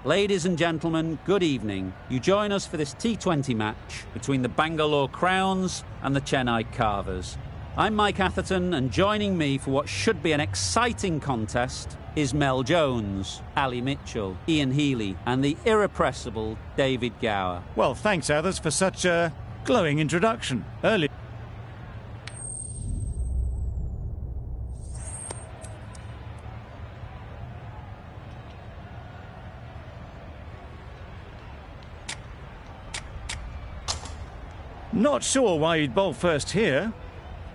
Ladies and gentlemen, good evening. You join us for this T20 match between the Bangalore Crowns and the Chennai Carvers. I'm Mike Atherton, and joining me for what should be an exciting contest is Mel Jones, Ali Mitchell, Ian Healy and the irrepressible David Gower. Well, thanks, Athers, for such a glowing introduction. Early. Not sure why he'd bowl first here.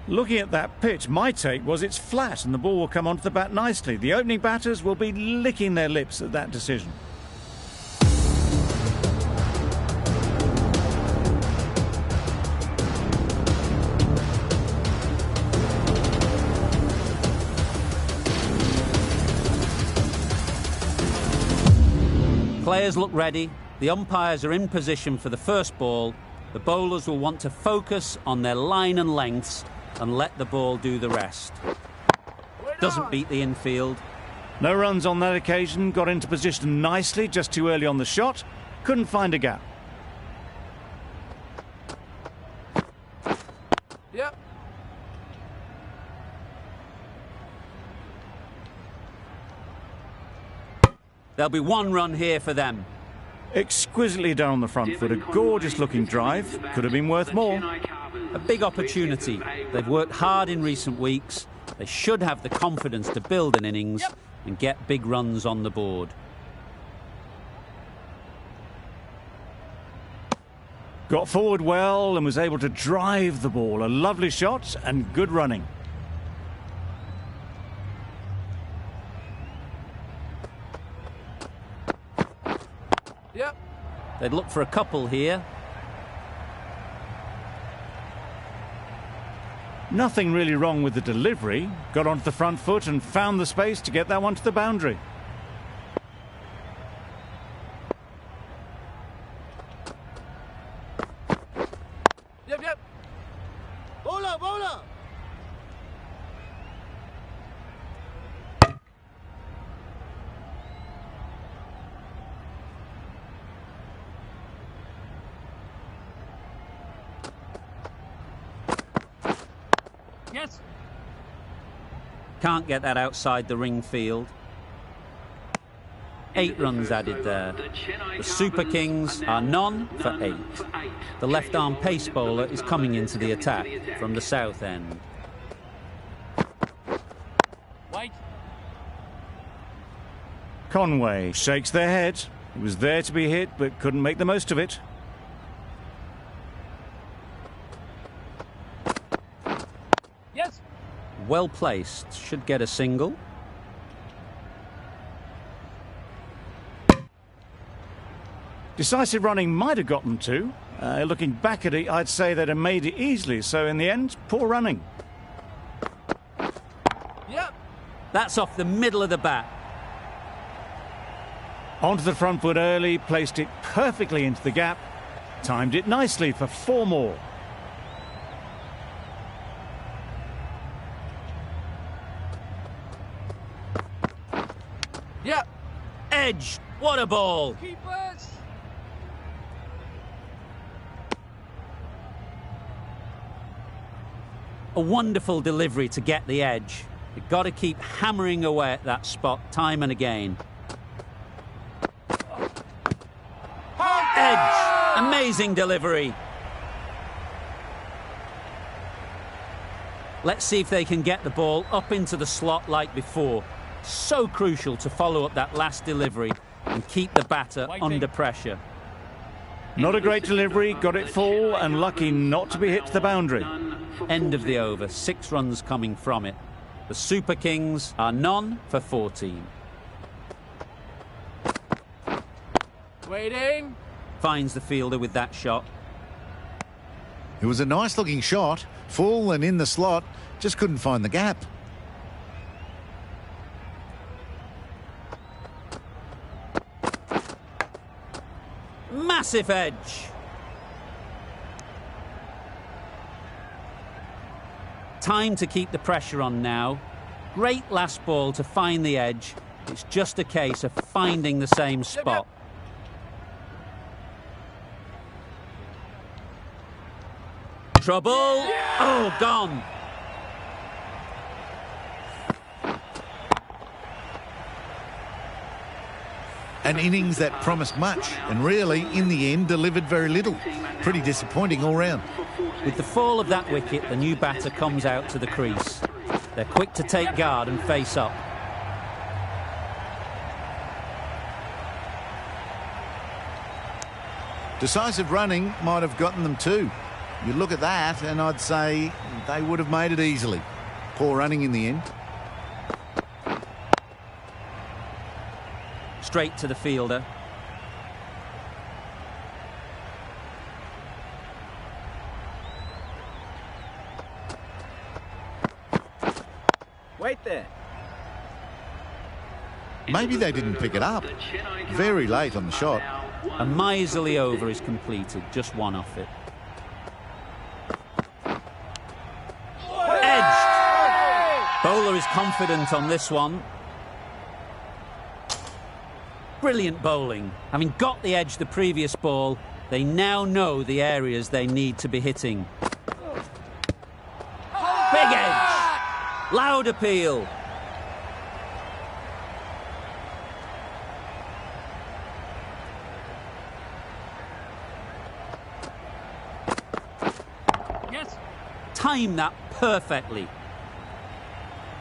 Looking at that pitch, my take was it's flat and the ball will come onto the bat nicely. The opening batters will be licking their lips at that decision. Players look ready. The umpires are in position for the first ball. The bowlers will want to focus on their line and lengths and let the ball do the rest. Doesn't beat the infield. No runs on that occasion, got into position nicely, just too early on the shot. Couldn't find a gap. Yep. There'll be one run here for them. Exquisitely done on the front foot, a gorgeous looking drive, could have been worth more. A big opportunity. They've worked hard in recent weeks. They should have the confidence to build an innings and get big runs on the board. Got forward well and was able to drive the ball. A lovely shot and good running. Yep. They'd look for a couple here. Nothing really wrong with the delivery. Got onto the front foot and found the space to get that one to the boundary. Yep, yep. Bowler, bowler. Yes. Can't get that outside the ring field. 8 runs added there. The Super Kings are none for 8. The left-arm pace bowler is coming into the attack from the south end. Wait. Conway shakes their head. He was there to be hit but couldn't make the most of it. Yes. Well placed, should get a single. Decisive running might have gotten two. Looking back at it, I'd say they'd have made it easily. So in the end, poor running. Yep. That's off the middle of the bat. Onto the front foot early, placed it perfectly into the gap. Timed it nicely for 4 more. Yep. Edge, what a ball! Keepers. A wonderful delivery to get the edge. You've got to keep hammering away at that spot time and again. Edge, amazing delivery. Let's see if they can get the ball up into the slot like before. So crucial to follow up that last delivery and keep the batter under pressure. Not a great delivery, got it full and lucky not to be hit to the boundary. End of the over, 6 runs coming from it. The Super Kings are none for 14. Waiting. Finds the fielder with that shot. It was a nice looking shot, full and in the slot, just couldn't find the gap. Massive edge. Time to keep the pressure on now. Great last ball to find the edge. It's just a case of finding the same spot. trouble. Oh, gone. An innings that promised much and really, in the end, delivered very little. Pretty disappointing all round. With the fall of that wicket, the new batter comes out to the crease. They're quick to take guard and face up. Decisive running might have gotten them too. You look at that and I'd say they would have made it easily. Poor running in the end. Straight to the fielder. Wait there. Maybe they didn't pick it up. Very late on the shot. A miserly over is completed, just one off it. Edged! Bowler is confident on this one. Brilliant bowling. Having got the edge the previous ball, they now know the areas they need to be hitting. Big edge! Loud appeal. Yes. Time that perfectly.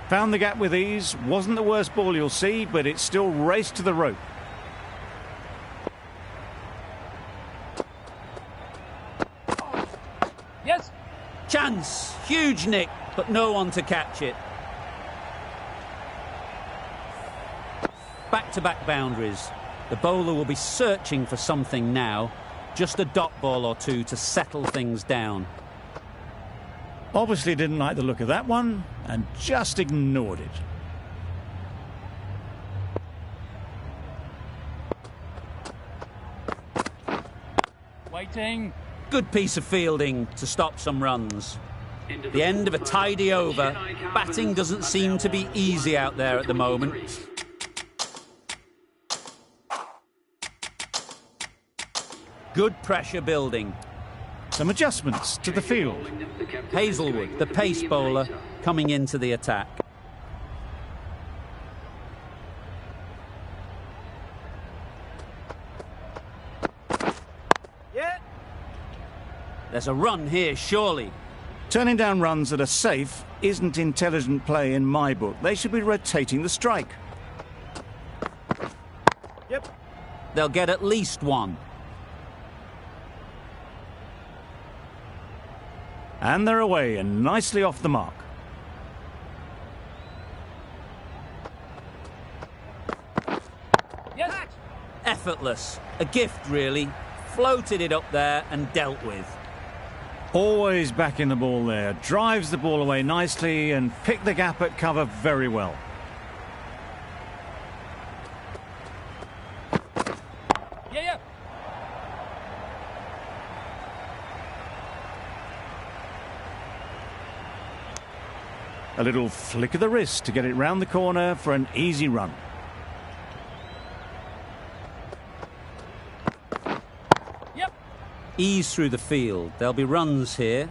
Found the gap with ease. Wasn't the worst ball you'll see, but it still raced to the rope. Yes. Chance. Huge nick, but no one to catch it. Back-to-back boundaries. The bowler will be searching for something now. Just a dot ball or two to settle things down. Obviously didn't like the look of that one and just ignored it. Waiting. Good piece of fielding to stop some runs. The end of a tidy over. Batting doesn't seem to be easy out there at the moment. Good pressure building. Some adjustments to the field. Hazelwood, the pace bowler, coming into the attack. Yeah. There's a run here, surely. Turning down runs that are safe isn't intelligent play in my book. They should be rotating the strike. Yep. They'll get at least one. And they're away and nicely off the mark. Yes. Effortless. A gift, really. Floated it up there and dealt with. Always back in the ball there. Drives the ball away nicely and picked the gap at cover very well. Yeah. A little flick of the wrist to get it round the corner for an easy run. Yep. Ease through the field. There'll be runs here.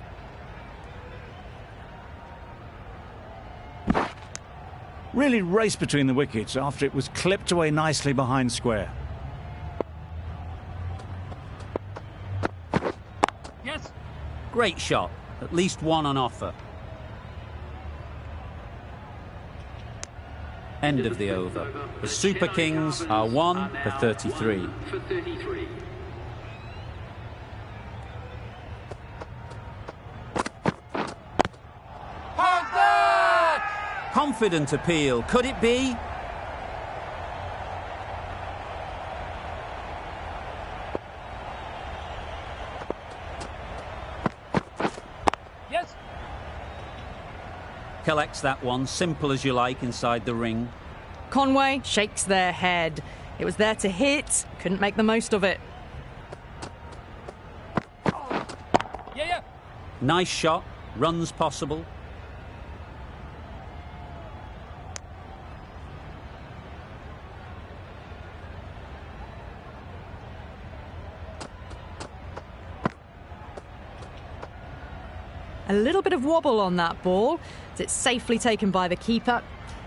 Really raced between the wickets after it was clipped away nicely behind square. Yes. Great shot. At least one on offer. End of the over. The Super Kings are 1 for 33. How's that? Confident appeal. Could it be? Yes. Collects that one. Simple as you like inside the ring. Conway shakes their head. It was there to hit, couldn't make the most of it. Yeah. Nice shot. Runs possible. A little bit of wobble on that ball. It's safely taken by the keeper.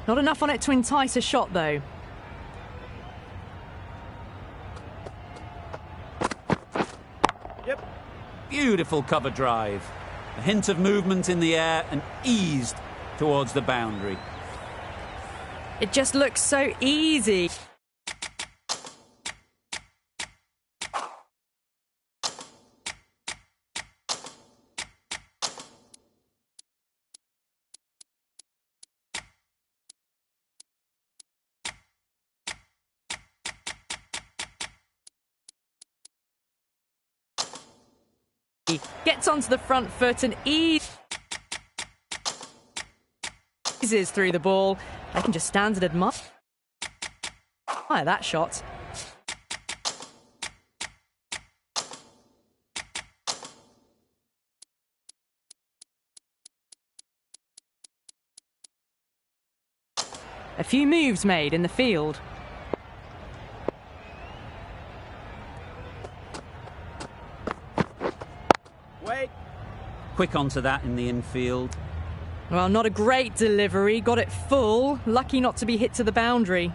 Not enough on it to entice a shot, though. Yep. Beautiful cover drive. A hint of movement in the air and eased towards the boundary. It just looks so easy. Gets onto the front foot and eases through the ball. They can just stand and admire that shot. A few moves made in the field. Quick onto that in the infield. Well, not a great delivery. Got it full. Lucky not to be hit to the boundary.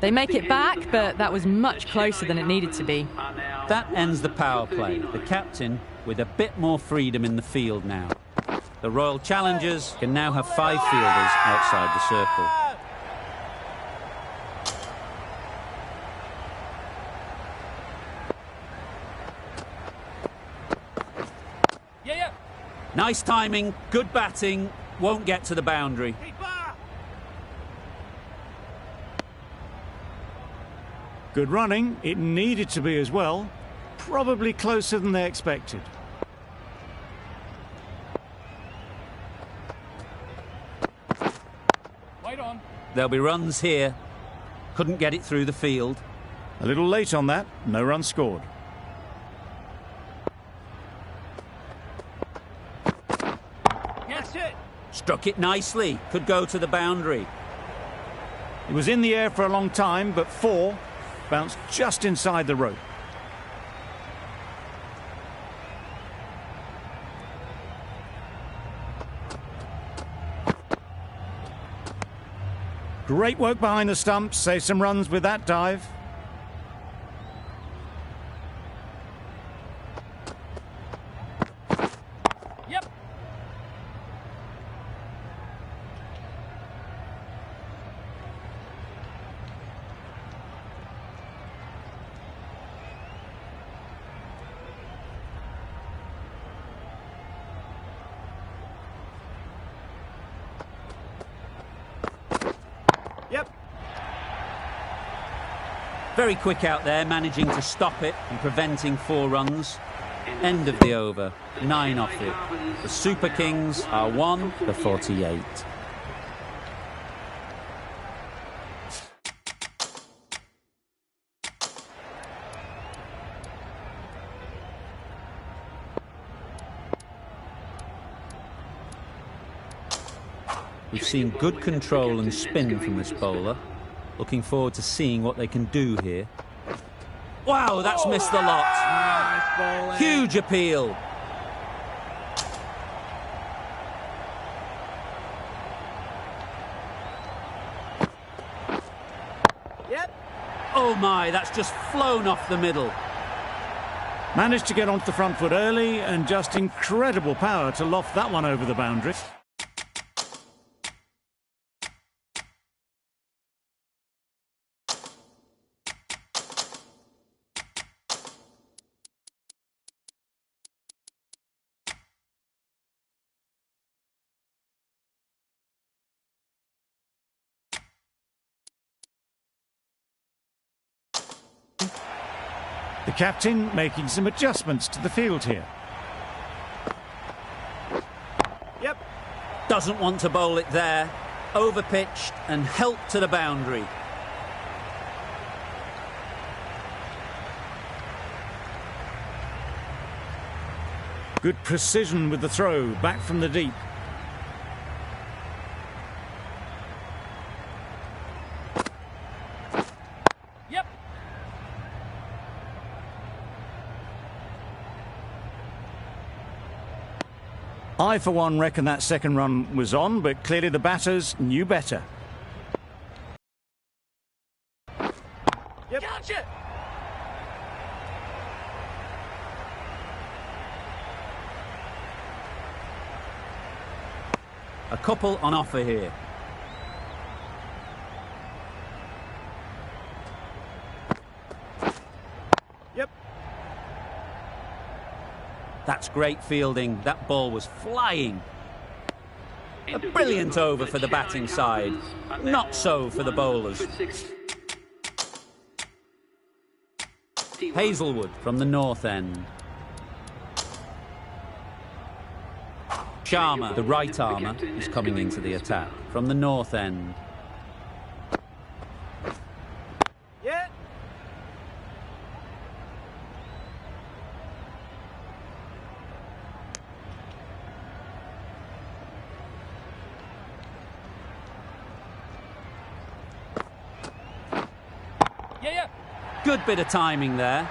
They make it back, but that was much closer than it needed to be. That ends the power play. The captain with a bit more freedom in the field now. The Royal Challengers can now have 5 fielders outside the circle. Nice timing, good batting, won't get to the boundary. Good running, it needed to be as well. Probably closer than they expected. Right on. There'll be runs here. Couldn't get it through the field. A little late on that, no run scored. Yes, it. Struck it nicely, could go to the boundary. It was in the air for a long time, but 4 bounced just inside the rope. Great work behind the stumps, save some runs with that dive. Yep. Very quick out there, managing to stop it and preventing 4 runs. End of the over, 9 off it. The Super Kings are 1 for 48. We've seen good control and spin from this bowler. Looking forward to seeing what they can do here. Wow, that's missed the lot. Nice Huge appeal. Yep. Oh my, that's just flown off the middle. Managed to get onto the front foot early and just incredible power to loft that one over the boundary. The captain making some adjustments to the field here. Doesn't want to bowl it there. Overpitched and helped to the boundary. Good precision with the throw, back from the deep. Yep. I, for one, reckon that second run was on, but clearly the batters knew better. Yep. Gotcha. A couple on offer here. Yep. That's great fielding. That ball was flying. A brilliant over for the batting side. Not so for the bowlers. Hazelwood from the north end. Sharma, the right armour, is coming into the attack from the north end. Yeah. Yeah. Good bit of timing there.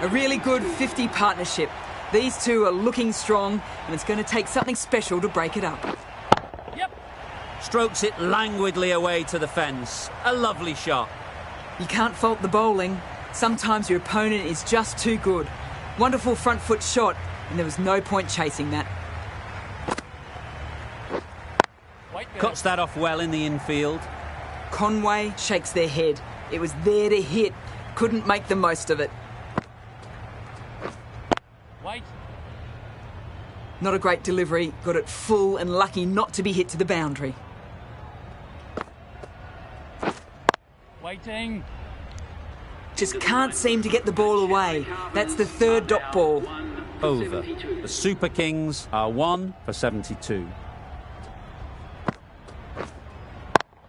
A really good 50 partnership. These two are looking strong, and it's going to take something special to break it up. Yep. Strokes it languidly away to the fence. A lovely shot. You can't fault the bowling. Sometimes your opponent is just too good. Wonderful front foot shot, and there was no point chasing that. Cuts that off well in the infield. Conway shakes their head. It was there to hit. Couldn't make the most of it. Wait. Not a great delivery. Got it full and lucky not to be hit to the boundary. Waiting. Just can't seem to get the ball away. That's the third dot ball. Over. The Super Kings are 1 for 72.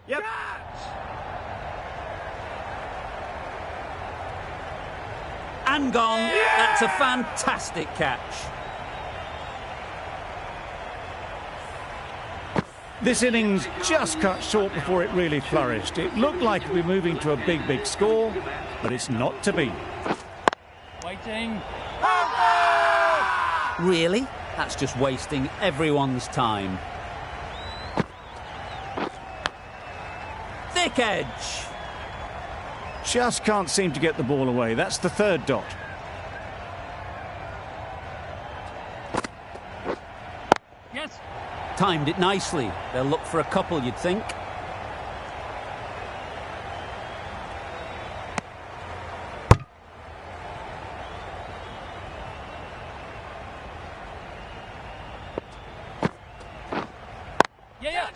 Yep. And gone. That's a fantastic catch. This innings just cut short before it really flourished. It looked like we were moving to a big score, but it's not to be. Waiting. Really? That's just wasting everyone's time. Thick edge. Just can't seem to get the ball away. That's the third dot. Yes. Timed it nicely. They'll look for a couple, you'd think. Yeah.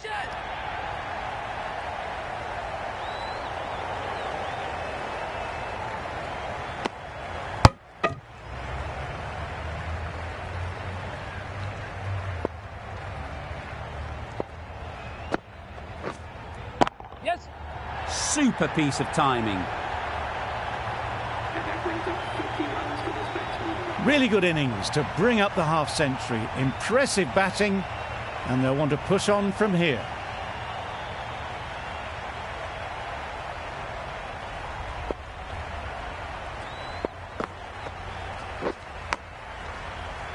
Yes. Super piece of timing. Really good innings to bring up the half-century. Impressive batting, and they'll want to push on from here.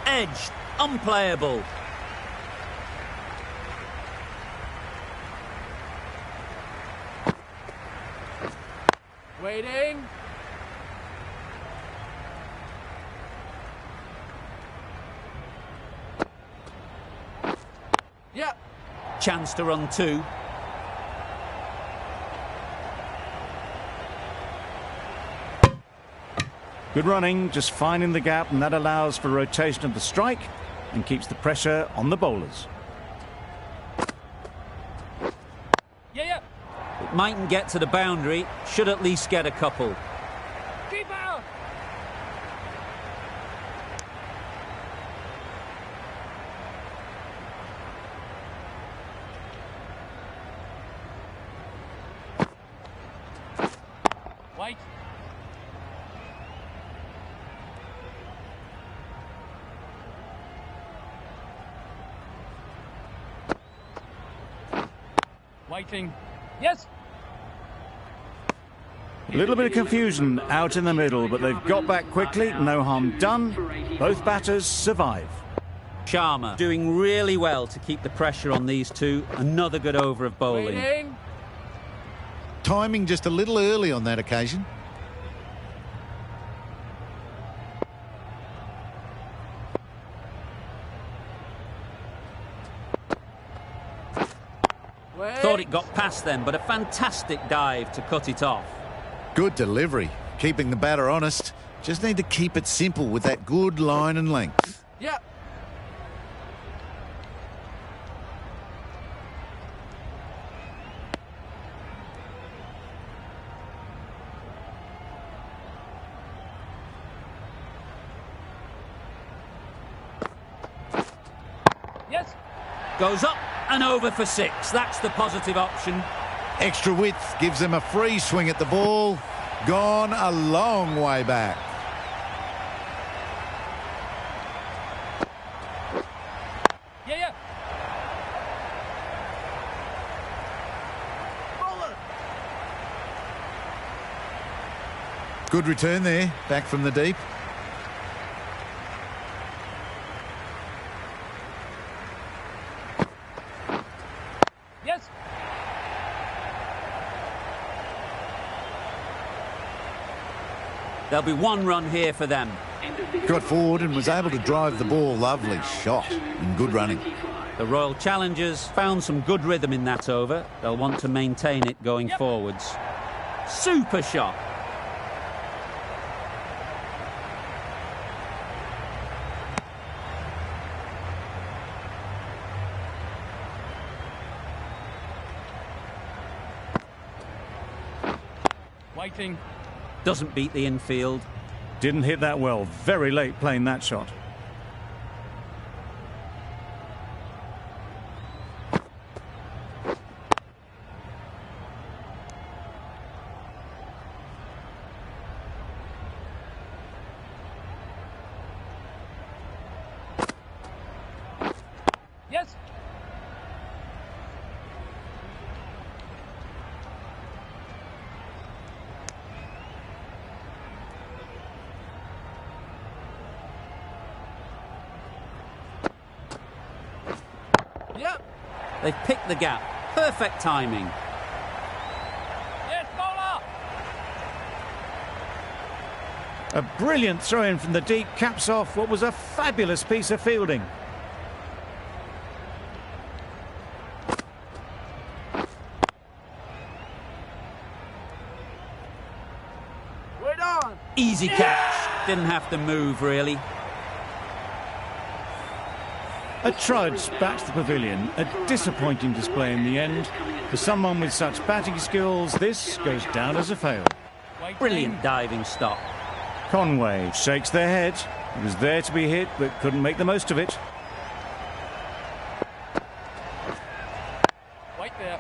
Edged. Unplayable. Waiting. Yeah. Chance to run two. Good running, just finding the gap, and that allows for rotation of the strike and keeps the pressure on the bowlers. Yeah. It mightn't get to the boundary. Should at least get a couple. Keep out. Wait. Waiting. Yes. A little bit of confusion out in the middle, but they've got back quickly. No harm done. Both batters survive. Sharma doing really well to keep the pressure on these two. Another good over of bowling. Waiting. Timing just a little early on that occasion. Thought it got past them, but a fantastic dive to cut it off. Good delivery. Keeping the batter honest. Just need to keep it simple with that good line and length. Yeah. Yes. Goes up and over for 6. That's the positive option. Extra width gives them a free swing at the ball. Gone a long way back. Yeah. Good return there, back from the deep. Yes. There'll be 1 run here for them. Got forward and was able to drive the ball. Lovely shot and good running. The Royal Challengers found some good rhythm in that over. They'll want to maintain it going forwards. Super shot. Waiting. Doesn't beat the infield. Didn't hit that well. Very late playing that shot. Yes. Yep. They've picked the gap. Perfect timing. Yes, bowler. A brilliant throw-in from the deep caps off what was a fabulous piece of fielding. Wait on. Easy catch. Didn't have to move, really. A trudge back to the pavilion. A disappointing display in the end. For someone with such batting skills, this goes down as a fail. Waiting. Brilliant diving stop. Conway shakes their head. He was there to be hit, but couldn't make the most of it. Wait there.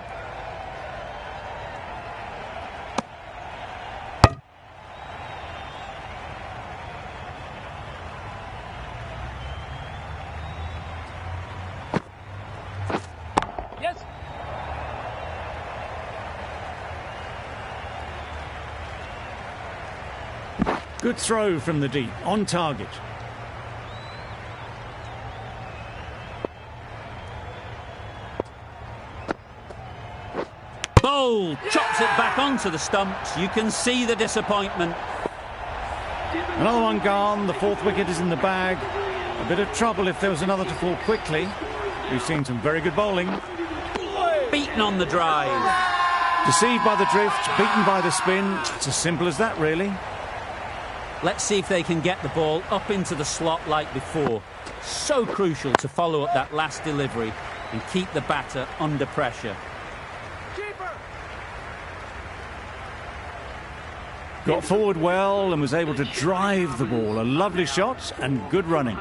Yes. Good throw from the deep, on target. Bowl chops it back onto the stumps. You can see the disappointment. Another one gone. The 4th wicket is in the bag. A bit of trouble if there was another to fall quickly. We've seen some very good bowling. Beaten on the drive. Deceived by the drift, beaten by the spin. It's as simple as that, really. Let's see if they can get the ball up into the slot like before. So crucial to follow up that last delivery and keep the batter under pressure. Got forward well and was able to drive the ball. A lovely shot and good running.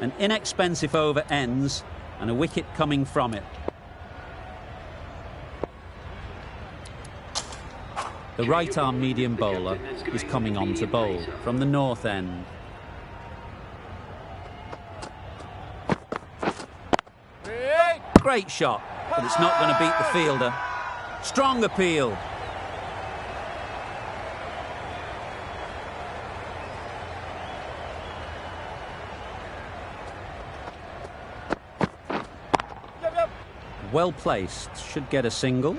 An inexpensive over ends and a wicket coming from it. The right-arm medium bowler is coming on to bowl from the north end. Great shot, but it's not going to beat the fielder. Strong appeal. Well placed, should get a single.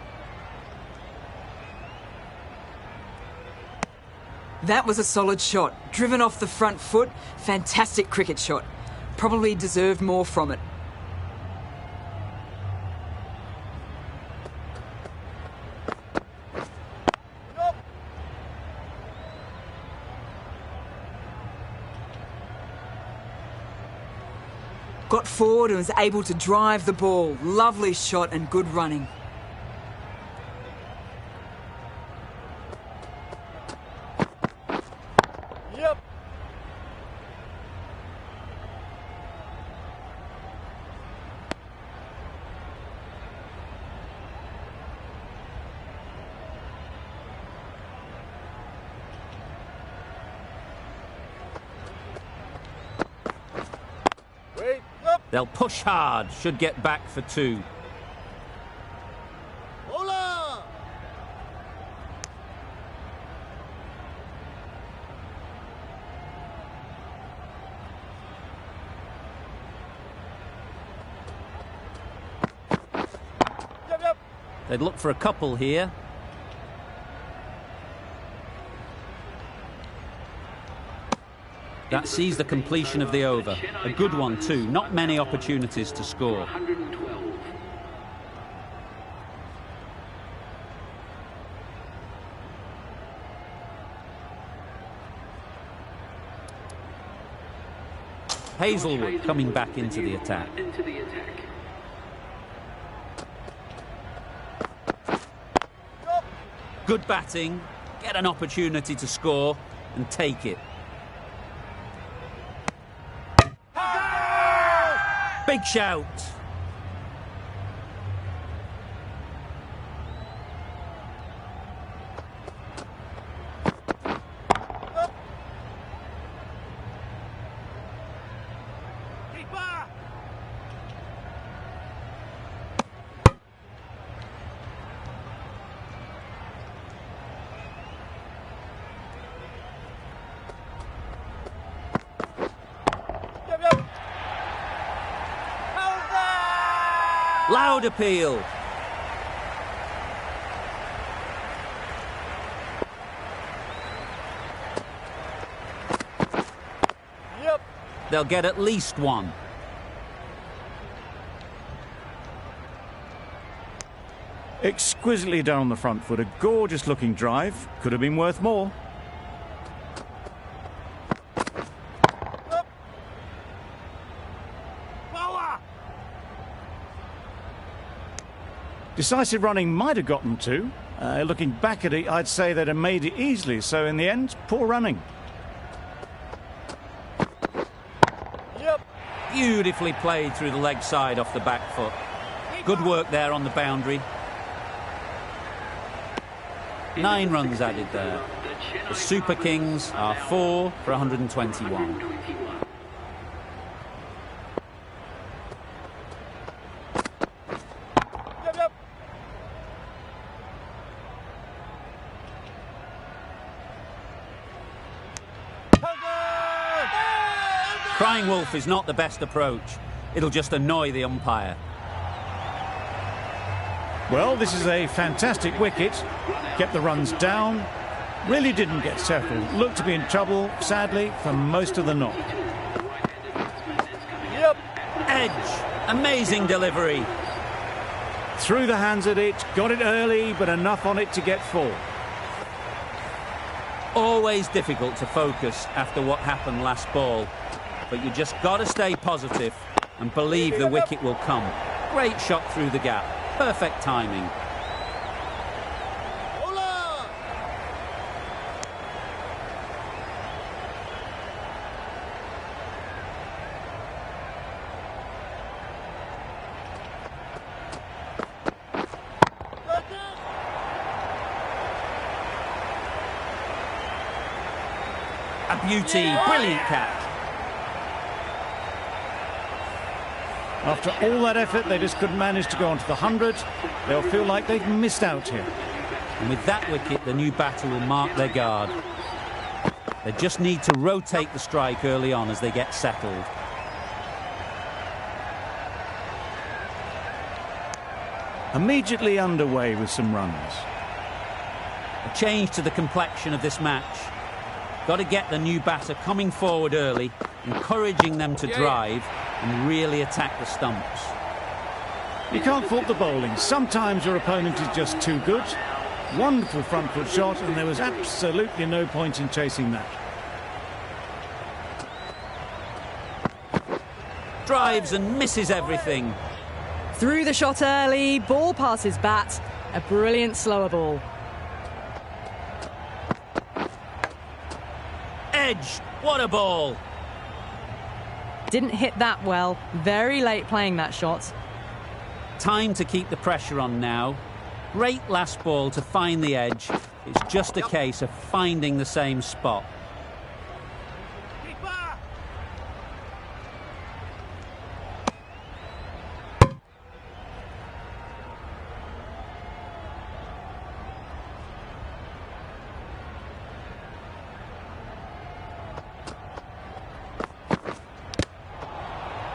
That was a solid shot. Driven off the front foot. Fantastic cricket shot. Probably deserved more from it. Got forward and was able to drive the ball. Lovely shot and good running. Yep. Wait, up. They'll push hard, should get back for 2. Hola. Yep, yep. They'd look for a couple here. That sees the completion of the over. A good one too. Not many opportunities to score. Hazelwood coming back into the attack. Good batting. Get an opportunity to score and take it. Big shout. Loud appeal. Yep. They'll get at least 1. Exquisitely down the front foot. A gorgeous looking drive. Could have been worth more. Decisive running might have gotten 2. Looking back at it, I'd say they'd have made it easily. So in the end, poor running. Yep. Beautifully played through the leg side off the back foot. Good work there on the boundary. 9 runs added there. The Super Kings are 4 for 121. Crying wolf is not the best approach. It'll just annoy the umpire. Well, this is a fantastic wicket. Kept the runs down. Really didn't get settled. Looked to be in trouble, sadly, for most of the knock. Yep. Edge. Amazing delivery. Threw the hands at it, got it early, but enough on it to get 4. Always difficult to focus after what happened last ball. But you just got to stay positive and believe the wicket will come. Great shot through the gap. Perfect timing. beauty. Brilliant catch. After all that effort, they just couldn't manage to go onto the 100. They'll feel like they've missed out here. And with that wicket, the new batter will mark their guard. They just need to rotate the strike early on as they get settled. Immediately underway with some runs. A change to the complexion of this match. Got to get the new batter coming forward early, encouraging them to drive and really attack the stumps. You can't fault the bowling. Sometimes your opponent is just too good. Wonderful front foot shot, and there was absolutely no point in chasing that. Drives and misses everything. Through the shot early, ball past his bat. A brilliant slower ball. Edge, what a ball. Didn't hit that well. Very late playing that shot. Time to keep the pressure on now. Great last ball to find the edge. It's just a case of finding the same spot.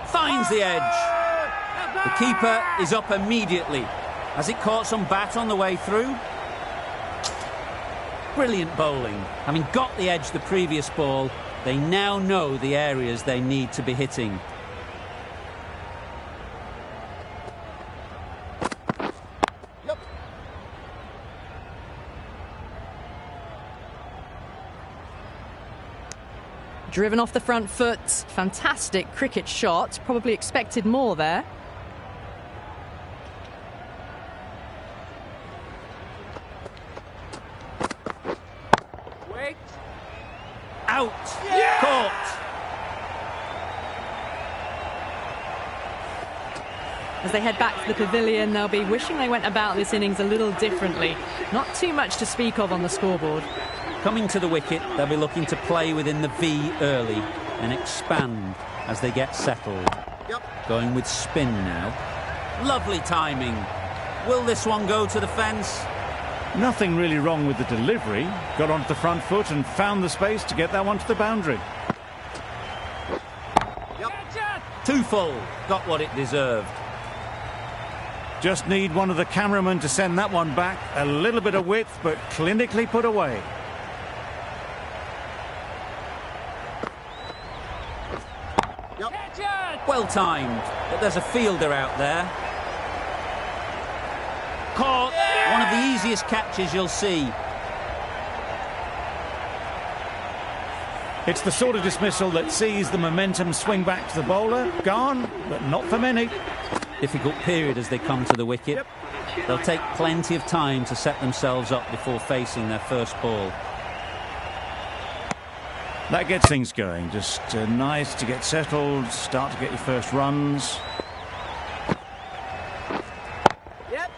Finds the edge. The keeper is up immediately. Has it caught some bat on the way through? Brilliant bowling. Having got the edge the previous ball, they now know the areas they need to be hitting. Yep. Driven off the front foot. Fantastic cricket shot. Probably expected more there. Out. Yeah! Caught. As they head back to the pavilion, they'll be wishing they went about this innings a little differently. Not too much to speak of on the scoreboard. Coming to the wicket, they'll be looking to play within the V early and expand as they get settled. Yep. Going with spin now. Lovely timing. Will this one go to the fence? Nothing really wrong with the delivery. Got onto the front foot and found the space to get that one to the boundary. Yep. Too full. Got what it deserved. Just need one of the cameramen to send that one back. A little bit of width, but clinically put away. Yep. Well timed, but there's a fielder out there. Caught. One of the easiest catches you'll see. It's the sort of dismissal that sees the momentum swing back to the bowler. Gone, but not for many. Difficult period as they come to the wicket. Yep. They'll take plenty of time to set themselves up before facing their first ball. That gets things going. Just nice to get settled, start to get your first runs. Yep.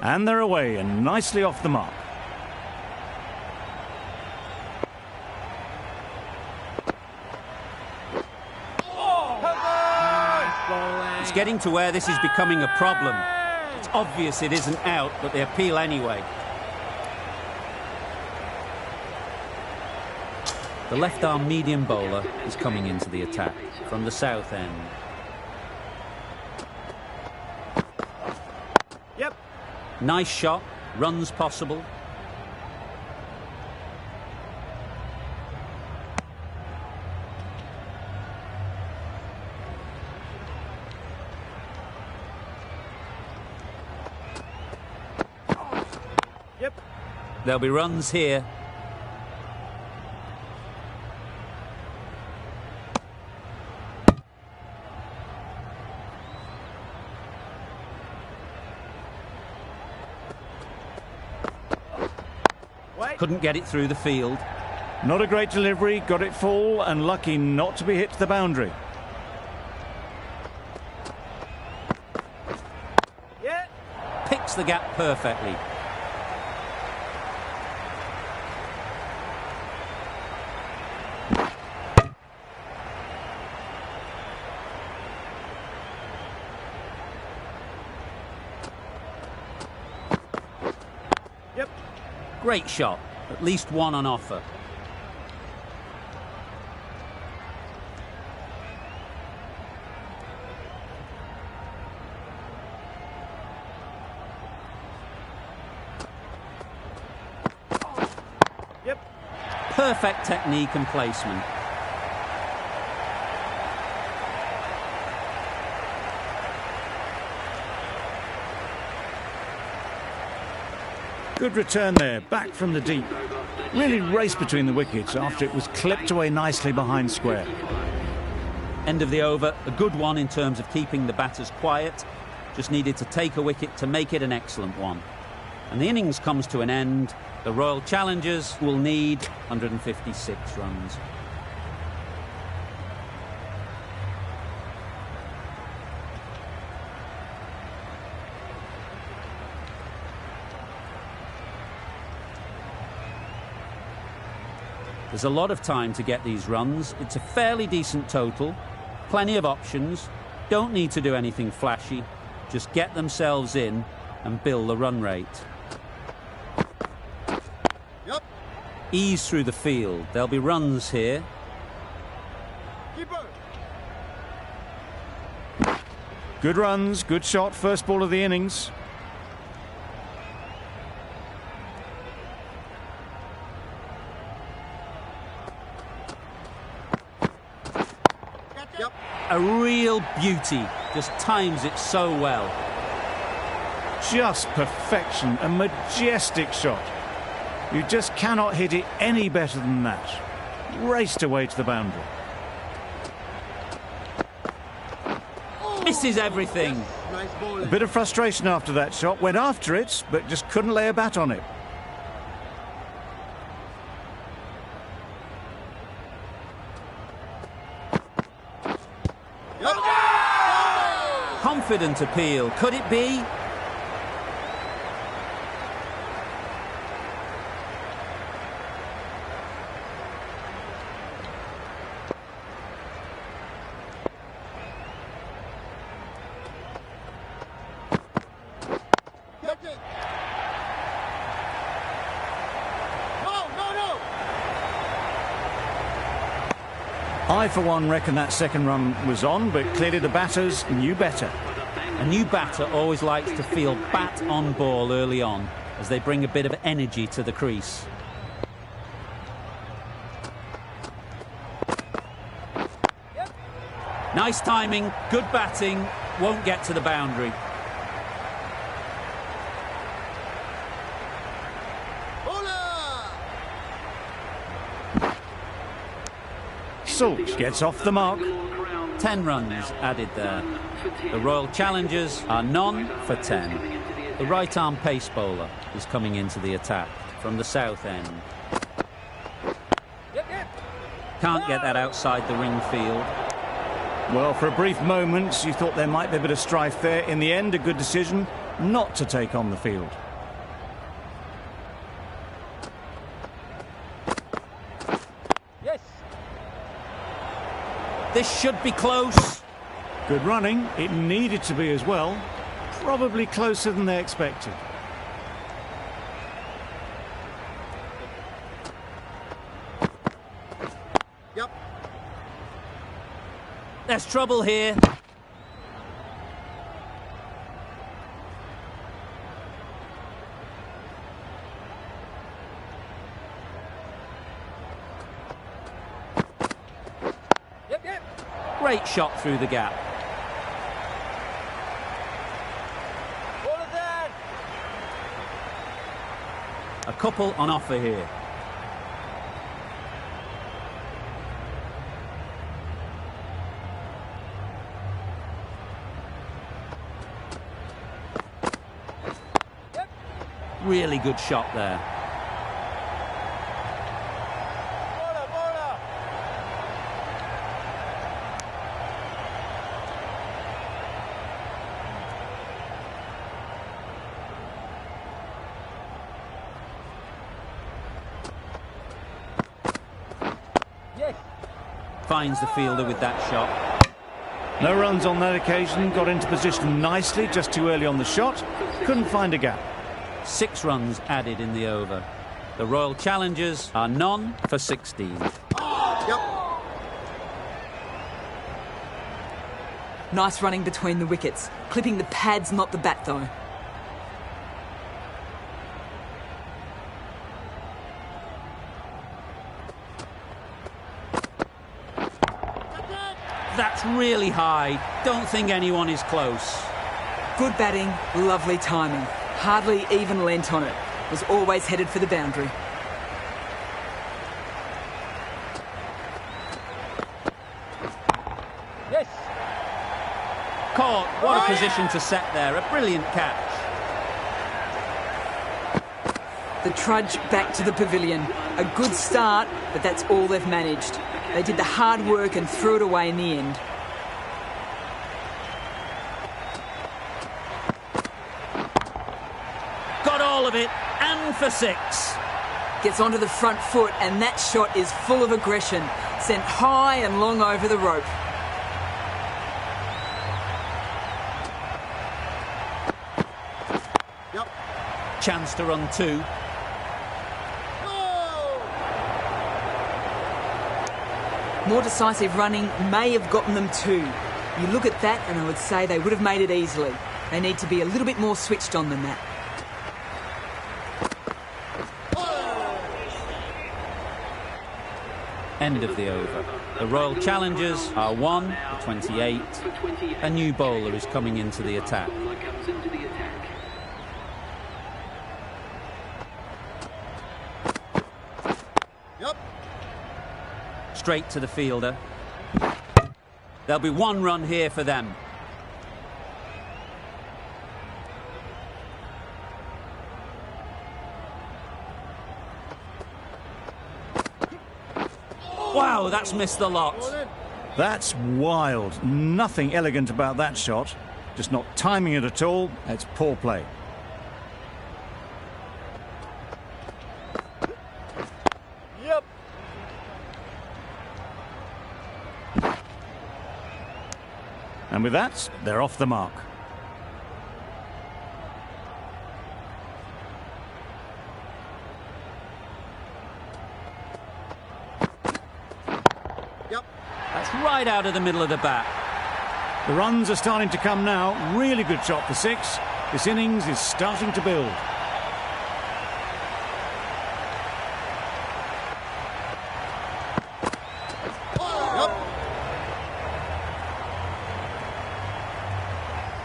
And they're away and nicely off the mark. It's getting to where this is becoming a problem. It's obvious it isn't out, but they appeal anyway. The left-arm medium bowler is coming into the attack from the south end. Yep. Nice shot, runs possible. Yep. There'll be runs here. Couldn't get it through the field. Not a great delivery, got it full and lucky not to be hit to the boundary. Yeah. Picks splits the gap perfectly. Yep. Great shot. At least one on offer. Yep. Perfect technique and placement. Good return there, back from the deep. Really raced between the wickets after it was clipped away nicely behind square. End of the over, a good one in terms of keeping the batters quiet. Just needed to take a wicket to make it an excellent one. And the innings comes to an end. The Royal Challengers will need 156 runs. There's a lot of time to get these runs. It's a fairly decent total. Plenty of options. Don't need to do anything flashy. Just get themselves in and build the run rate. Yep. Ease through the field. There'll be runs here. Keeper. Good runs, good shot, first ball of the innings. Yep. A real beauty. Just times it so well. Just perfection, a majestic shot. You just cannot hit it any better than that. Raced away to the boundary. Misses everything. Nice ball. A bit of frustration after that shot. Went after it, but just couldn't lay a bat on it. Confident appeal. Could it be? Get it. No. I, for one, reckon that second run was on, but clearly the batters knew better. A new batter always likes to feel bat on ball early on as they bring a bit of energy to the crease. Yep. Nice timing, good batting, won't get to the boundary. Bowler. Salt gets off the mark. 10 runs added there. The Royal Challengers are none for 10. The right-arm pace bowler is coming into the attack from the south end. Yep. Can't get that outside the ring field. Well, for a brief moment, you thought there might be a bit of strife there. In the end, a good decision not to take on the field. Yes. This should be close. Good running. It needed to be as well. Probably closer than they expected. Yep. There's trouble here. Yep. Great shot through the gap. Bowler there. A couple on offer here. Yep. Really good shot there. Bowler. Yes. Finds the fielder with that shot. No runs on that occasion, got into position nicely, just too early on the shot, couldn't find a gap. 6 runs added in the over. The Royal Challengers are none for 16. Nice running between the wickets. Clipping the pads, not the bat, though. That's really high. Don't think anyone is close. Good batting, lovely timing. Hardly even lent on it. Was always headed for the boundary. Yes. Caught. What a position to set there. A brilliant catch. The trudge back to the pavilion. A good start, but that's all they've managed. They did the hard work and threw it away in the end. Got all of it, and for 6. Gets onto the front foot, and that shot is full of aggression. Sent high and long over the rope. Chance to run 2. More decisive running may have gotten them 2. You look at that and I would say they would have made it easily. They need to be a little bit more switched on than that. End of the over. The Royal Challengers are 1 for 28. A new bowler is coming into the attack. Straight to the fielder. There'll be 1 run here for them. Wow, that's missed the lot. That's wild. Nothing elegant about that shot. Just not timing it at all. It's poor play. Yep. And with that, they're off the mark. That's right out of the middle of the bat. The runs are starting to come now. Really good shot for 6. This innings is starting to build.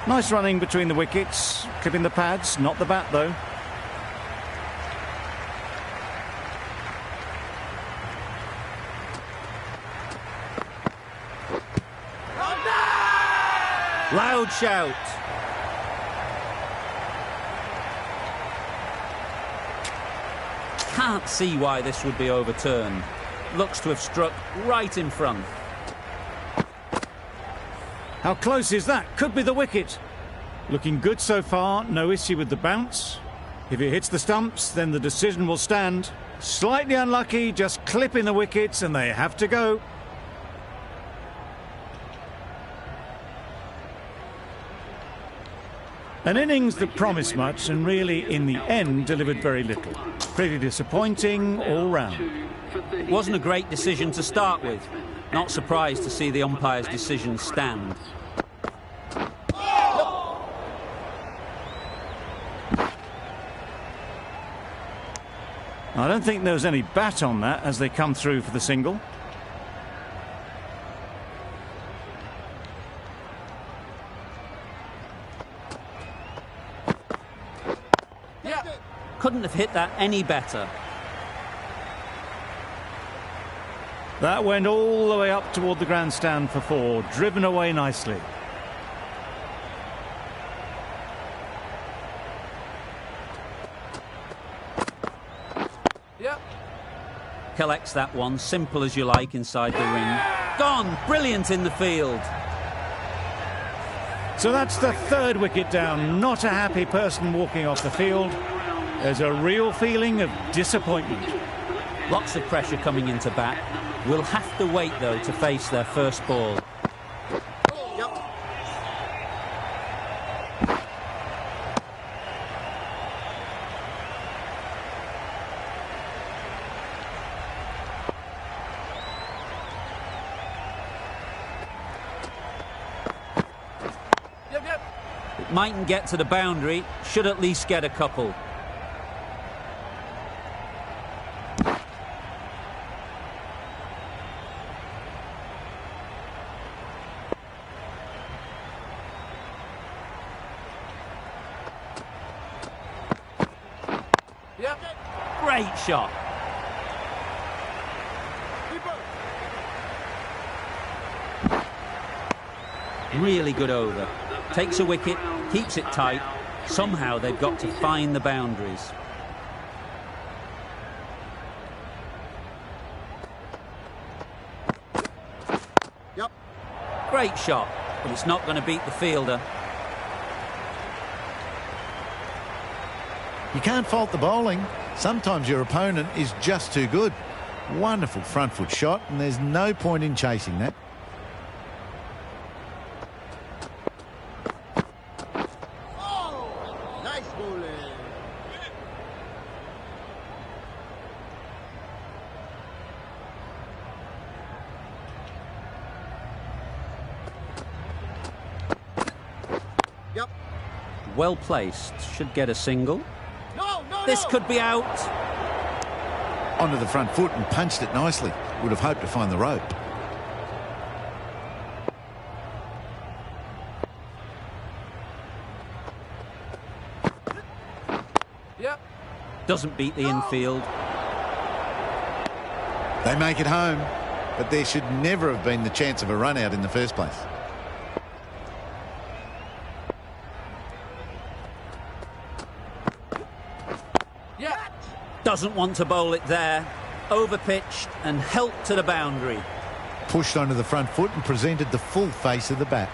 Nice running between the wickets, clipping the pads, not the bat though. Loud shout. Can't see why this would be overturned. Looks to have struck right in front. How close is that? Could be the wicket. Looking good so far, no issue with the bounce. If it hits the stumps, then the decision will stand. Slightly unlucky, just clipping the wickets and they have to go. An innings that promised much and really, in the end, delivered very little. Pretty disappointing all round. It wasn't a great decision to start with. Not surprised to see the umpire's decision stand. I don't think there was any bat on that as they come through for the single. Couldn't have hit that any better. That went all the way up toward the grandstand for 4, driven away nicely. Collects that one, simple as you like, inside the ring. Gone, brilliant in the field. So that's the 3rd wicket down. Not a happy person walking off the field. There's a real feeling of disappointment. Lots of pressure coming into bat. We'll have to wait, though, to face their first ball. It mightn't get to the boundary, should at least get a couple. Great shot. Really good over. Takes a wicket, keeps it tight. Somehow they've got to find the boundaries. Great shot, but it's not going to beat the fielder. You can't fault the bowling. Sometimes your opponent is just too good. Wonderful front foot shot, and there's no point in chasing that. Oh, nice bowling. Well placed, should get a single. This could be out. Onto the front foot and punched it nicely. Would have hoped to find the rope. Doesn't beat the infield. They make it home, but there should never have been the chance of a run out in the first place. Doesn't want to bowl it there. Overpitched and helped to the boundary. Pushed onto the front foot and presented the full face of the bat.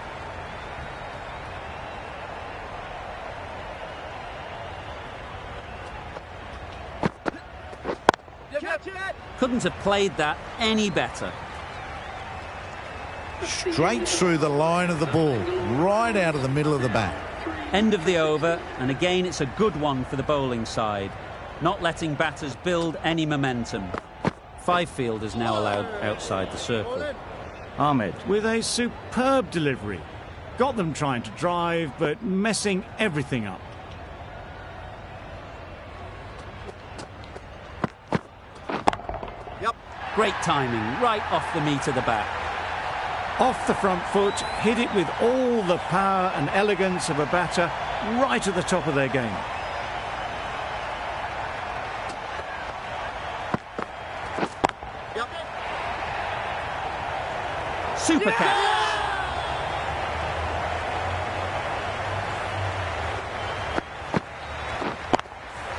Couldn't have played that any better. Straight through the line of the ball, right out of the middle of the bat. End of the over, and again it's a good one for the bowling side. Not letting batters build any momentum. 5 fielders now allowed outside the circle. Ahmed with a superb delivery. Got them trying to drive, but messing everything up. Great timing, right off the meat of the bat. Off the front foot, hit it with all the power and elegance of a batter, right at the top of their game. Super catch.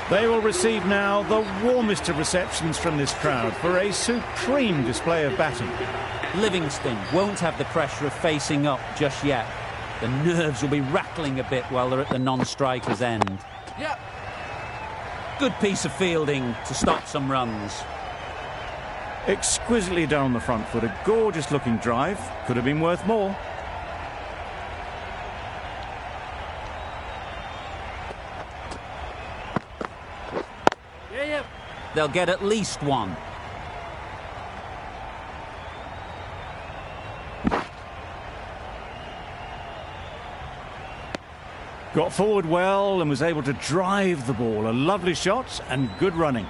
They will receive now the warmest of receptions from this crowd for a supreme display of batting. Livingston won't have the pressure of facing up just yet. The nerves will be rattling a bit while they're at the non-striker's end. Good piece of fielding to stop some runs. Exquisitely done on the front foot. A gorgeous looking drive. Could have been worth more. They'll get at least one. Got forward well and was able to drive the ball. A lovely shot and good running.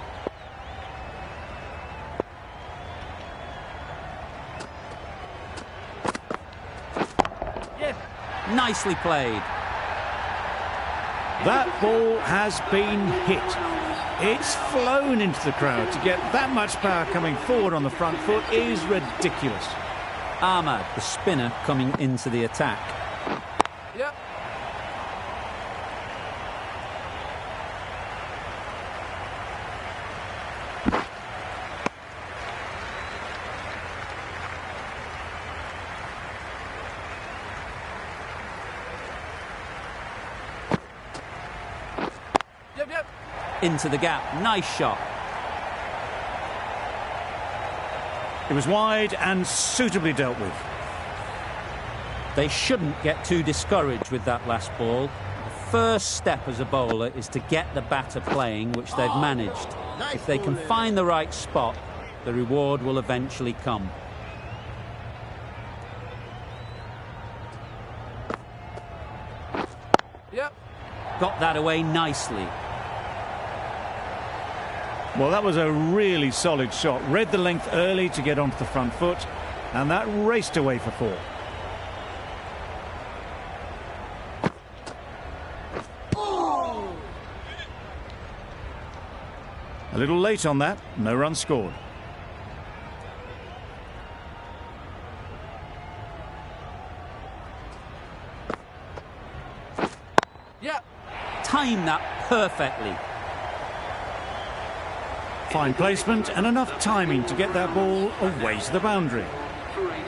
Nicely played. That ball has been hit. It's flown into the crowd. To get that much power coming forward on the front foot is ridiculous. Ahmad, the spinner, coming into the attack. Yep. Into the gap. Nice shot. It was wide and suitably dealt with. They shouldn't get too discouraged with that last ball. The first step as a bowler is to get the batter playing, which they've managed. If they can find the right spot, the reward will eventually come. Yep. Got that away nicely. Well, that was a really solid shot. Read the length early to get onto the front foot, and that raced away for 4. A little late on that, no run scored. Yep. Timed that perfectly. Fine placement and enough timing to get that ball away to the boundary.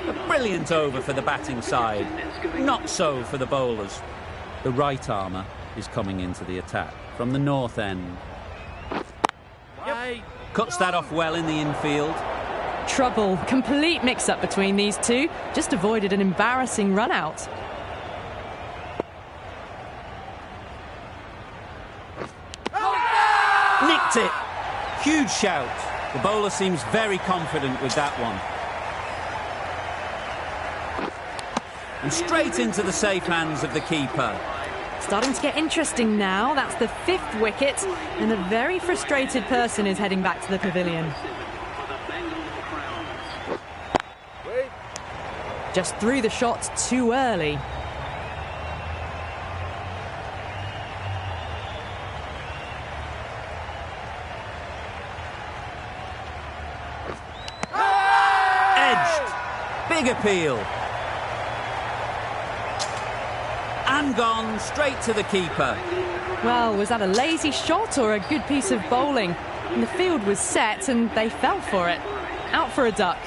A brilliant over for the batting side. Not so for the bowlers. The right armour is coming into the attack from the north end. Yep. Cuts that off well in the infield. Trouble. Complete mix-up between these two. Just avoided an embarrassing run-out. Nicked it. Huge shout. The bowler seems very confident with that one. And straight into the safe hands of the keeper. Starting to get interesting now. That's the 5th wicket, and a very frustrated person is heading back to the pavilion. Just threw the shot too early. Edged. Big appeal. And gone straight to the keeper. Well, was that a lazy shot or a good piece of bowling? And the field was set and they fell for it. Out for a duck.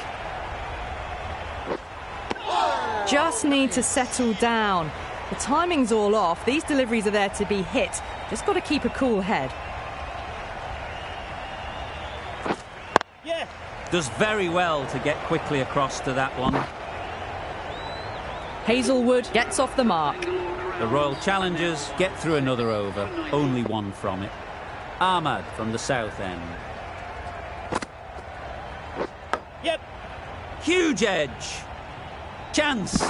Just need to settle down. The timing's all off. These deliveries are there to be hit. Just got to keep a cool head. Yeah. Does very well to get quickly across to that one. Hazelwood gets off the mark. The Royal Challengers get through another over. Only one from it. Ahmad from the south end. Yep. Huge edge. Chance.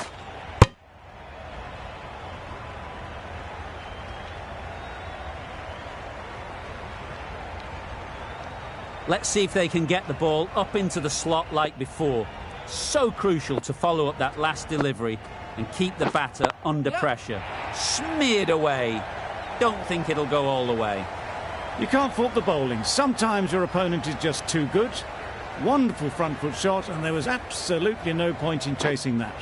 Let's see if they can get the ball up into the slot like before. So crucial to follow up that last delivery and keep the batter under pressure. Smeared away. Don't think it'll go all the way. You can't fault the bowling. Sometimes your opponent is just too good. Wonderful front foot shot, and there was absolutely no point in chasing that.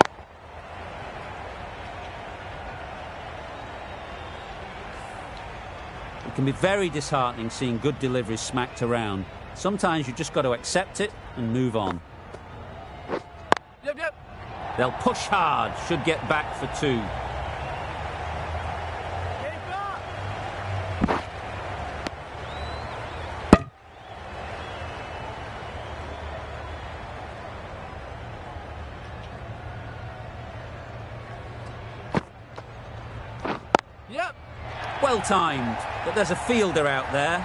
It can be very disheartening seeing good deliveries smacked around. Sometimes you just got to accept it and move on. Yep, yep. They'll push hard, should get back for 2. Yep. Well timed, but there's a fielder out there.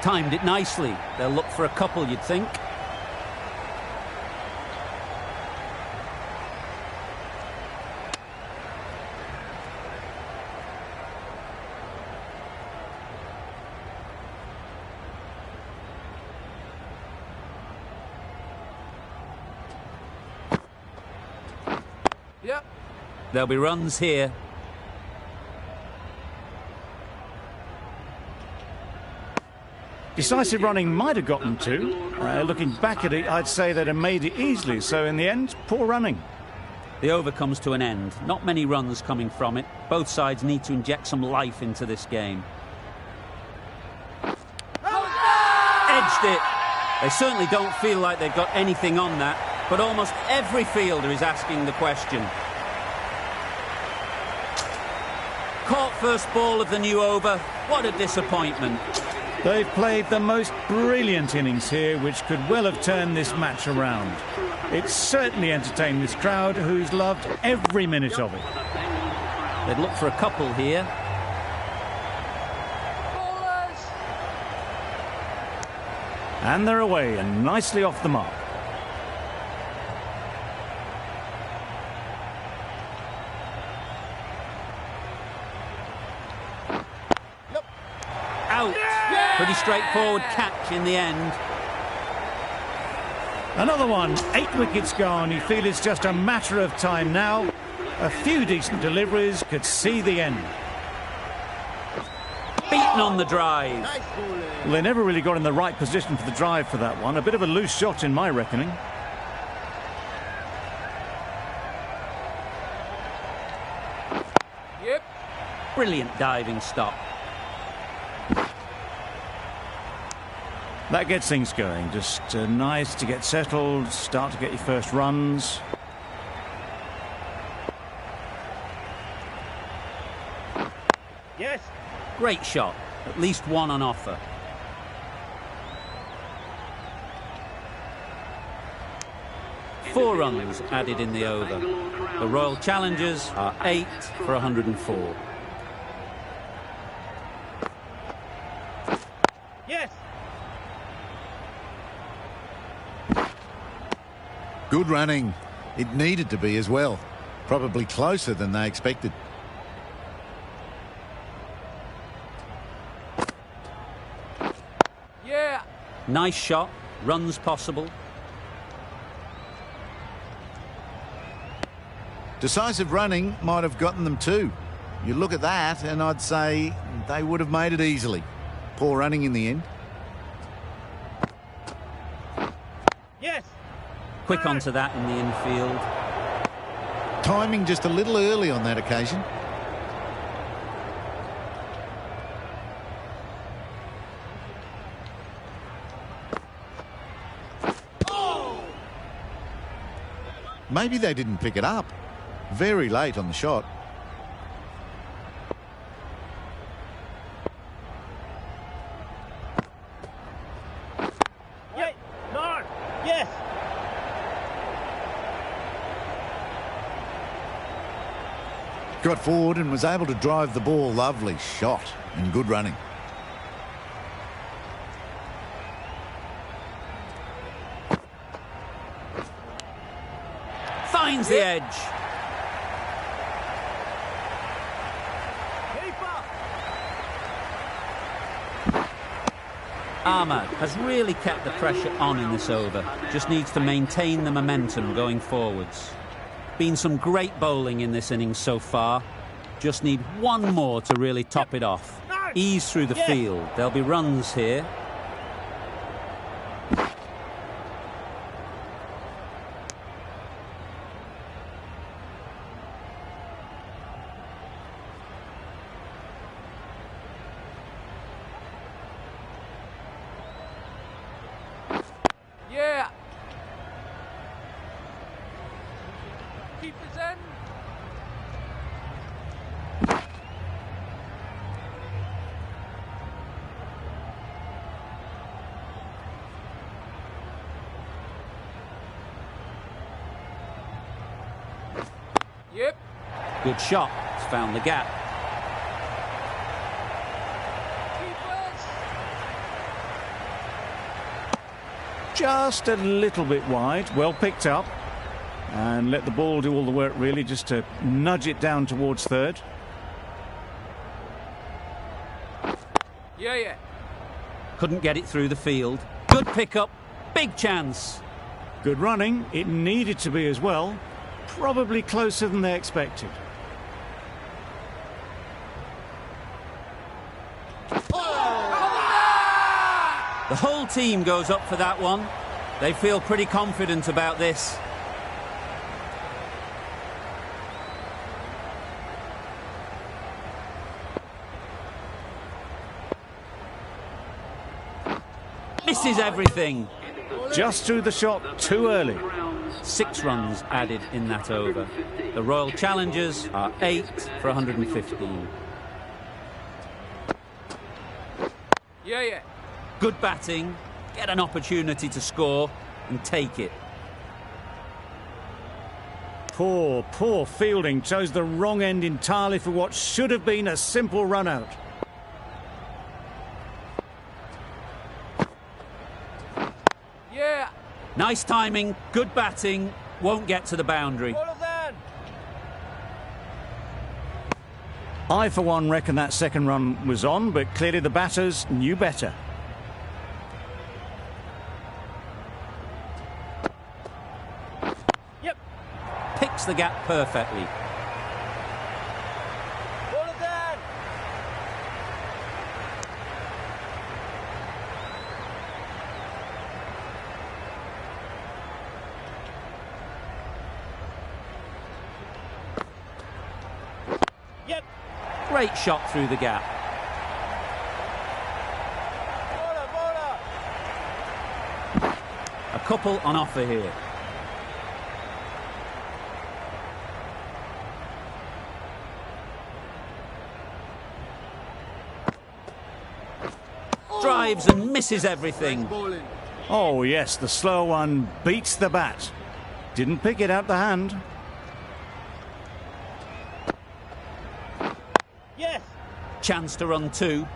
Timed it nicely. They'll look for a couple, you'd think. Yep. There'll be runs here. Decisive running might have gotten 2. Looking back at it, I'd say they'd have made it easily. So in the end, poor running. The over comes to an end. Not many runs coming from it. Both sides need to inject some life into this game. Edged it. They certainly don't feel like they've got anything on that, but almost every fielder is asking the question. Caught first ball of the new over. What a disappointment. They've played the most brilliant innings here, which could well have turned this match around. It's certainly entertained this crowd, who's loved every minute of it. They'd look for a couple here. And they're away and nicely off the mark. Out. Pretty straightforward catch in the end. Another one, 8 wickets gone. You feel it's just a matter of time now. A few decent deliveries could see the end. Beaten on the drive. Well, they never really got in the right position for the drive for that one. A bit of a loose shot in my reckoning. Yep. Brilliant diving stop. That gets things going. Just nice to get settled, start to get your first runs. Yes. Great shot. At least one on offer. Four runs added in the over. The Royal Challengers are 8 for 104. Yes. Good running. It needed to be as well. Probably closer than they expected. Yeah. Nice shot. Runs possible. Decisive running might have gotten them too. You look at that and I'd say they would have made it easily. Poor running in the end. Yes. Quick onto that in the infield. Timing just a little early on that occasion. Maybe they didn't pick it up. Very late on the shot. Yeah. No. Yes. Got forward and was able to drive the ball. Lovely shot and good running. Finds the edge. Ahmad has really kept the pressure on in this over. Just needs to maintain the momentum going forwards. Been some great bowling in this innings so far. Just need one more to really top it off. Ease through the field. There'll be runs here. Yeah. Keep us in. Yep. Good shot. It's found the gap. Keep us. Just a little bit wide. Well picked up. And let the ball do all the work, really, just to nudge it down towards third. Yeah. Couldn't get it through the field. Good pickup. Big chance. Good running. It needed to be as well. Probably closer than they expected. The whole team goes up for that one. They feel pretty confident about this. Misses everything. Just threw the shot too early. 6 runs added in that over. The Royal Challengers are 8 for 115. Yeah. Good batting, get an opportunity to score and take it. Poor fielding. Chose the wrong end entirely for what should have been a simple run out. Yeah. Nice timing, good batting, won't get to the boundary. I, for one, reckon that second run was on, but clearly the batters knew better. Yep. Picks the gap perfectly. Great shot through the gap. A couple on offer here. Drives and misses everything. Oh yes, the slow one beats the bat. Didn't pick it out the hand. Chance to run 2.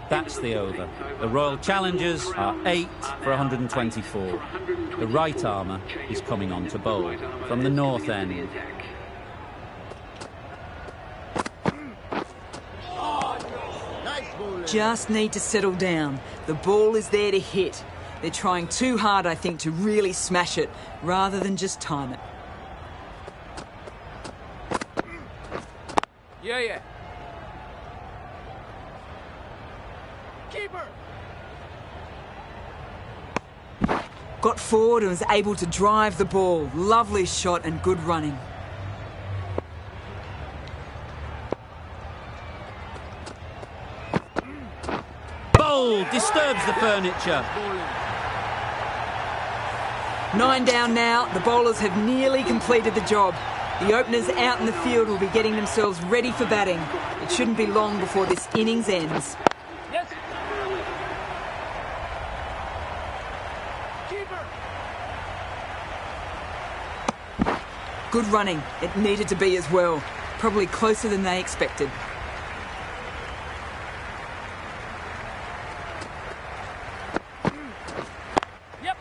That's the over. The Royal Challengers are 8 for 124. The right armour is coming on to bowl from the north end. Just need to settle down. The ball is there to hit. They're trying too hard, I think, to really smash it rather than just time it. Yeah. Keeper. Got forward and was able to drive the ball. Lovely shot and good running. Bowl disturbs the furniture. 9 down now. The bowlers have nearly completed the job. The openers out in the field will be getting themselves ready for batting. It shouldn't be long before this innings ends. Yes. Keeper. Good running. It needed to be as well. Probably closer than they expected. Yep.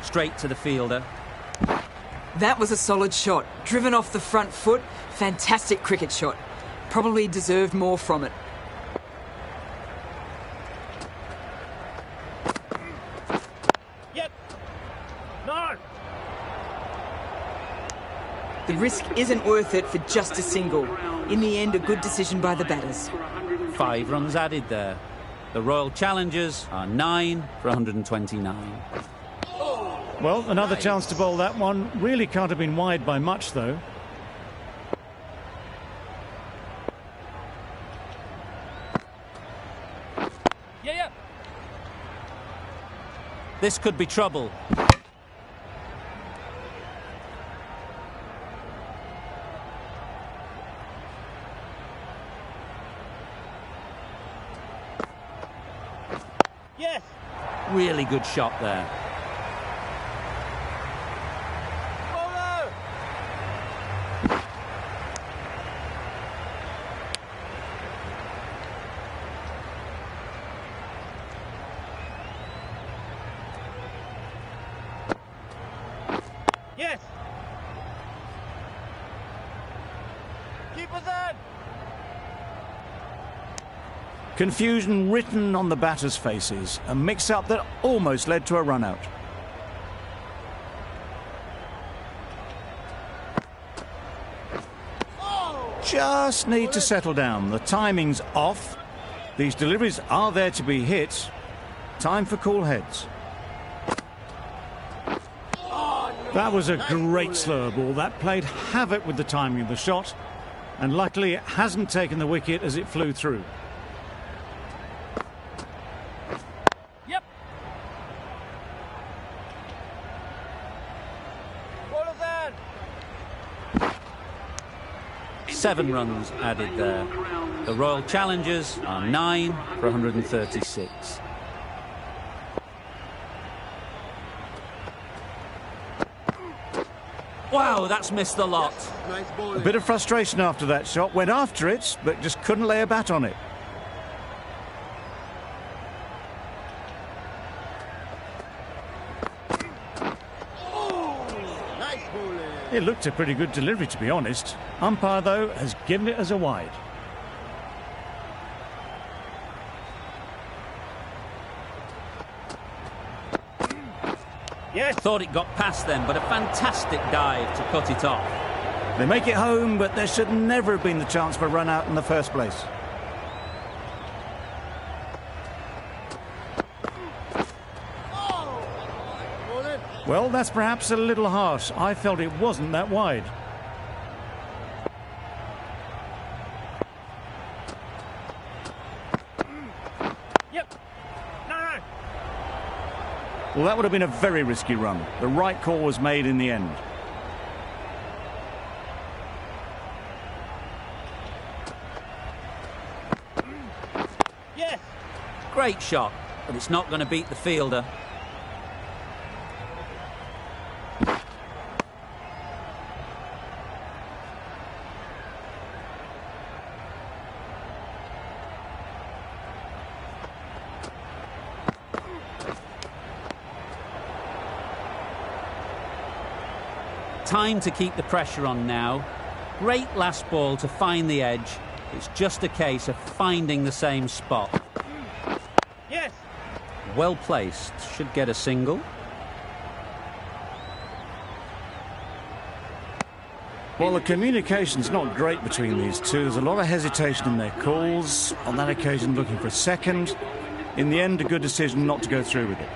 Straight to the fielder. That was a solid shot. Driven off the front foot. Fantastic cricket shot. Probably deserved more from it. Yep. No. The risk isn't worth it for just a single. In the end, a good decision by the batters. 5 runs added there. The Royal Challengers are 9 for 129. Well, another chance to bowl that one. Really can't have been wide by much, though. Yeah. This could be trouble. Yes. Really good shot there. Yes. Keep us in. Confusion written on the batters' faces. A mix-up that almost led to a run-out. Just need to settle down. The timing's off. These deliveries are there to be hit. Time for cool heads. That was a great slower ball. That played havoc with the timing of the shot. And luckily it hasn't taken the wicket as it flew through. Yep. Ball is in. 7 runs added there. The Royal Challengers are 9 for 136. Wow, that's missed the lot. A bit of frustration after that shot. Went after it, but just couldn't lay a bat on it. It looked a pretty good delivery, to be honest. Umpire, though, has given it as a wide. Yes. Thought it got past them, but a fantastic dive to cut it off. They make it home, but there should never have been the chance for a run out in the first place. Well, that's perhaps a little harsh. I felt it wasn't that wide. Yep. No. Well, that would have been a very risky run. The right call was made in the end. Yes. Great shot, but it's not going to beat the fielder. Time to keep the pressure on now. Great last ball to find the edge. It's just a case of finding the same spot. Yes. Well placed. Should get a single. Well, the communication's not great between these two. There's a lot of hesitation in their calls. On that occasion, looking for a second. In the end, a good decision not to go through with it.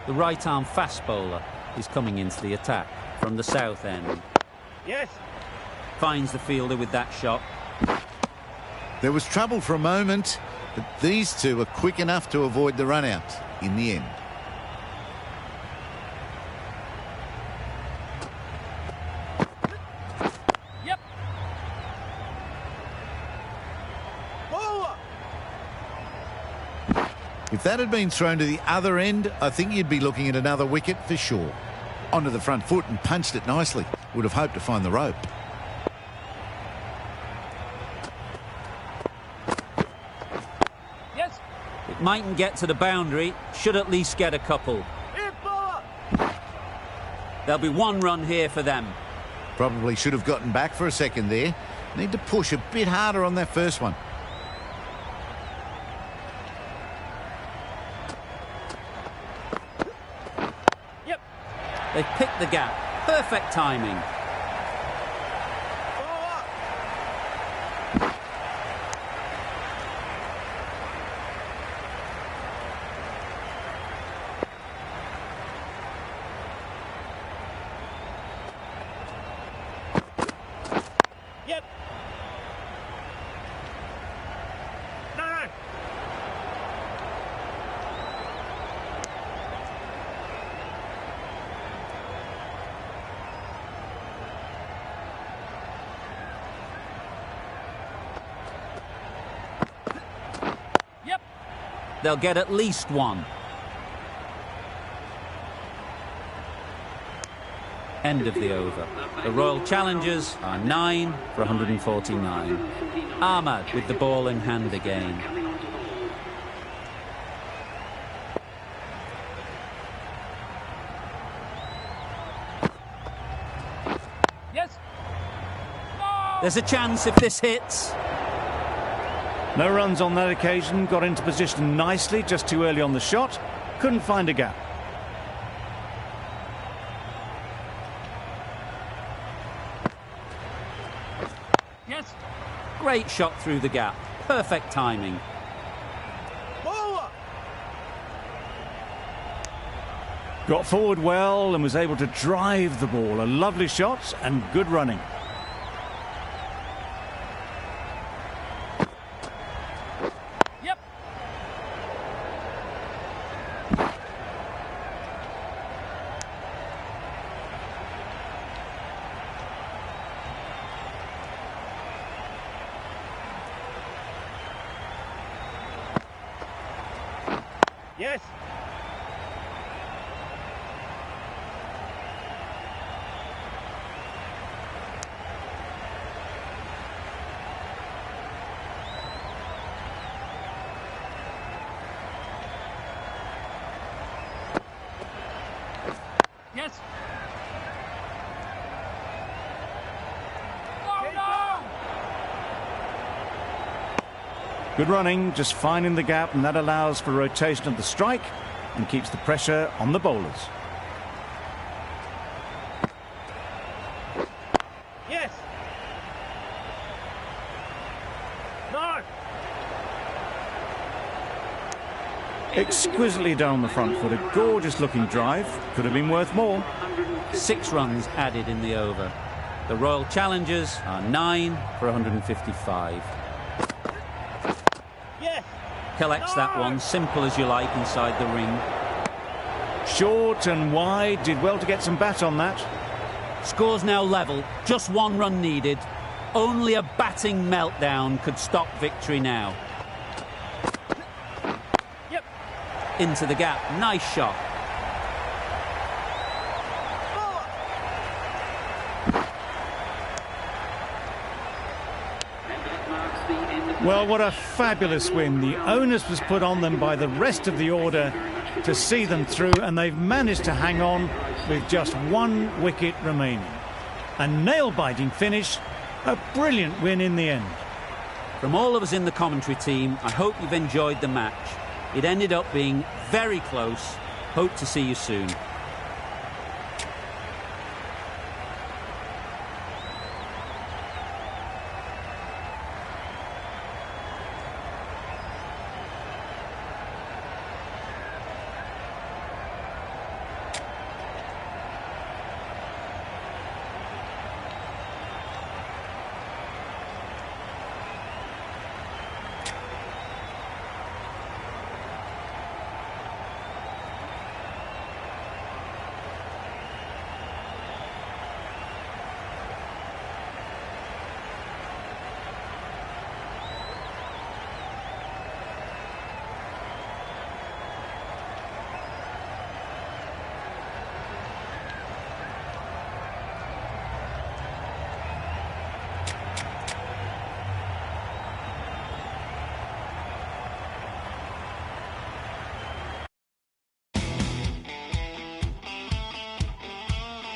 The right-arm fast bowler is coming into the attack from the south end. Yes. Finds the fielder with that shot. There was trouble for a moment, but these two are quick enough to avoid the run out in the end. Yep. Ball. If that had been thrown to the other end, I think you'd be looking at another wicket for sure. Onto the front foot and punched it nicely. Would have hoped to find the rope. Yes. It mightn't get to the boundary. Should at least get a couple. Hit ball. There'll be 1 run here for them. Probably should have gotten back for a second there. Need to push a bit harder on that first one. Yep. They've picked the gap. Perfect timing. Yep. No. Yep. They'll get at least 1. End of the over. The Royal Challengers are 9 for 149. Ahmad with the ball in hand again. Yes. No. There's a chance if this hits. No runs on that occasion. Got into position nicely, just too early on the shot. Couldn't find a gap. Yes. Great shot through the gap. Perfect timing. Ball. Got forward well and was able to drive the ball. A lovely shot and good running. Yes. Yes. No. Good running, just finding the gap, and that allows for rotation of the strike and keeps the pressure on the bowlers. Yes. No. Exquisitely done on the front foot, a gorgeous looking drive, could have been worth more. 6 runs added in the over. The Royal Challengers are 9 for 155. Yes. Collects that one, simple as you like, inside the ring. Short and wide, did well to get some bat on that. Score's now level, just 1 run needed. Only a batting meltdown could stop victory now. Yep. Into the gap, nice shot. Well, what a fabulous win. The onus was put on them by the rest of the order to see them through, and they've managed to hang on with just 1 wicket remaining. A nail-biting finish, a brilliant win in the end. From all of us in the commentary team, I hope you've enjoyed the match. It ended up being very close. Hope to see you soon.